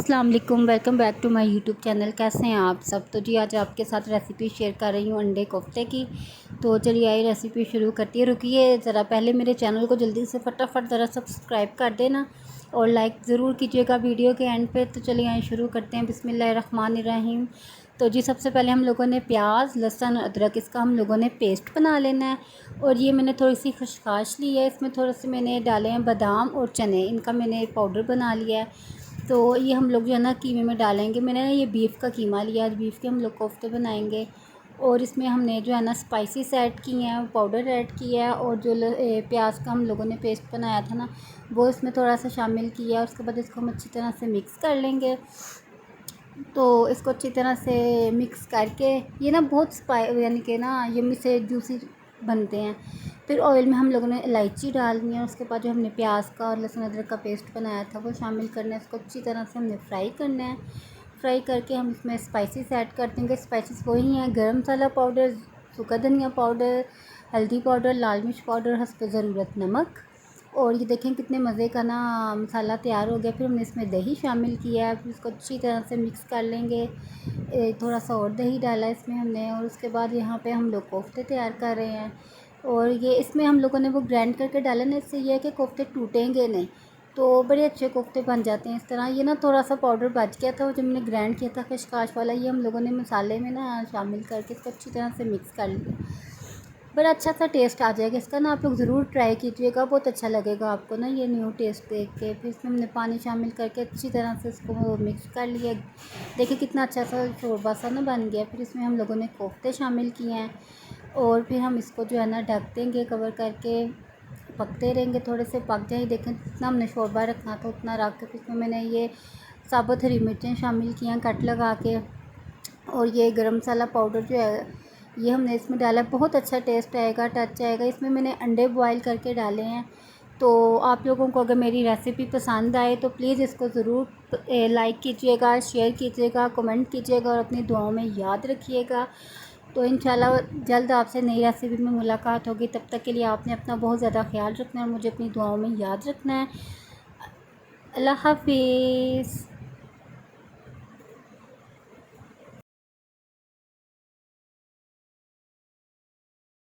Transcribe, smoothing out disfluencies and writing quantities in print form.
अस्सलाम वालेकुम, welcome back to my YouTube channel. कैसे हैं आप सब? तो जी आज आपके साथ रेसिपी शेयर कर रही हूँ अंडे कोफ्ते की। तो चलिए आई रेसिपी शुरू करती है। रुकिए ज़रा, पहले मेरे चैनल को जल्दी से फटाफट ज़रा सब्सक्राइब कर देना और लाइक ज़रूर कीजिएगा वीडियो के एंड पे। तो चलिए आइए शुरू करते हैं। बिस्मिल्लाहिर्रहमानिर्रहीम। तो जी सबसे पहले हम लोगों ने प्याज, लहसुन, अदरक इसका हम लोगों ने पेस्ट बना लेना है। और ये मैंने थोड़ी सी खशखाश ली है, इसमें थोड़े से मैंने डाले हैं बादाम और चने, इनका मैंने पाउडर बना लिया है। तो ये हम लोग जो है ना कीमे में डालेंगे। मैंने ना ये बीफ का कीमा लिया, आज बीफ के हम लोग कोफ्ते बनाएंगे। और इसमें हमने जो है ना स्पाइसेस ऐड किए हैं, पाउडर ऐड किया है, और जो प्याज का हम लोगों ने पेस्ट बनाया था ना वो इसमें थोड़ा सा शामिल किया है। उसके बाद इसको हम अच्छी तरह से मिक्स कर लेंगे। तो इसको अच्छी तरह से मिक्स करके ये ना बहुत यानी कि ना यम्मी से जूसी बनते हैं। फिर ऑयल में हम लोगों ने इलायची डालनी है। उसके बाद जो हमने प्याज का और लहसुन अदरक का पेस्ट बनाया था वो शामिल करना है। इसको अच्छी तरह से हमने फ्राई करना है। फ्राई करके हम इसमें स्पाइसेस ऐड कर देंगे। स्पाइसेस वही हैं गरम मसाला पाउडर, सूखा धनिया पाउडर, हल्दी पाउडर, लाल मिर्च पाउडर, हस्ब ज़रूरत नमक। और ये देखें कितने मज़े का ना मसाला तैयार हो गया। फिर हमने इसमें दही शामिल किया है। फिर इसको अच्छी तरह से मिक्स कर लेंगे। थोड़ा सा और दही डाला है इसमें हमने। और उसके बाद यहाँ पे हम लोग कोफ्ते तैयार कर रहे हैं। और ये इसमें हम लोगों ने वो ग्राइंड करके डाला ना, इससे ये है कि कोफ्ते टूटेंगे नहीं, तो बड़े अच्छे कोफ्ते बन जाते हैं इस तरह। ये ना थोड़ा सा पाउडर बच गया था, वो जब मैंने ग्राइंड किया था खशखाश वाला, ये हम लोगों ने मसाले में ना शामिल करके इसको अच्छी तरह से मिक्स कर लिया। बड़ा अच्छा सा टेस्ट आ जाएगा इसका ना, आप लोग ज़रूर ट्राई कीजिएगा, बहुत अच्छा लगेगा आपको ना ये न्यू टेस्ट देख के। फिर इसमें हमने पानी शामिल करके अच्छी तरह से इसको मिक्स कर लिया। देखिए कितना अच्छा सा शोरबा सा ना बन गया। फिर इसमें हम लोगों ने कोफ्ते शामिल किए हैं। और फिर हम इसको जो है ना ढक देंगे कवर करके, पकते रहेंगे। थोड़े से पक जाए, देखें जितना हमने शोरबा रखना था उतना रख के। फिर इसमें मैंने ये साबुत हरी मिर्चें शामिल किए हैं कट लगा के। और ये गरम मसाला पाउडर जो है ये हमने इसमें डाला, बहुत अच्छा टेस्ट आएगा, टच आएगा। इसमें मैंने अंडे बॉईल करके डाले हैं। तो आप लोगों को अगर मेरी रेसिपी पसंद आए तो प्लीज़ इसको ज़रूर लाइक कीजिएगा, शेयर कीजिएगा, कमेंट कीजिएगा और अपनी दुआओं में याद रखिएगा। तो इंशाल्लाह जल्द आपसे नई रेसिपी में मुलाकात होगी। तब तक के लिए आपने अपना बहुत ज़्यादा ख्याल रखना है और मुझे अपनी दुआओं में याद रखना है। अल्लाह हाफिज़।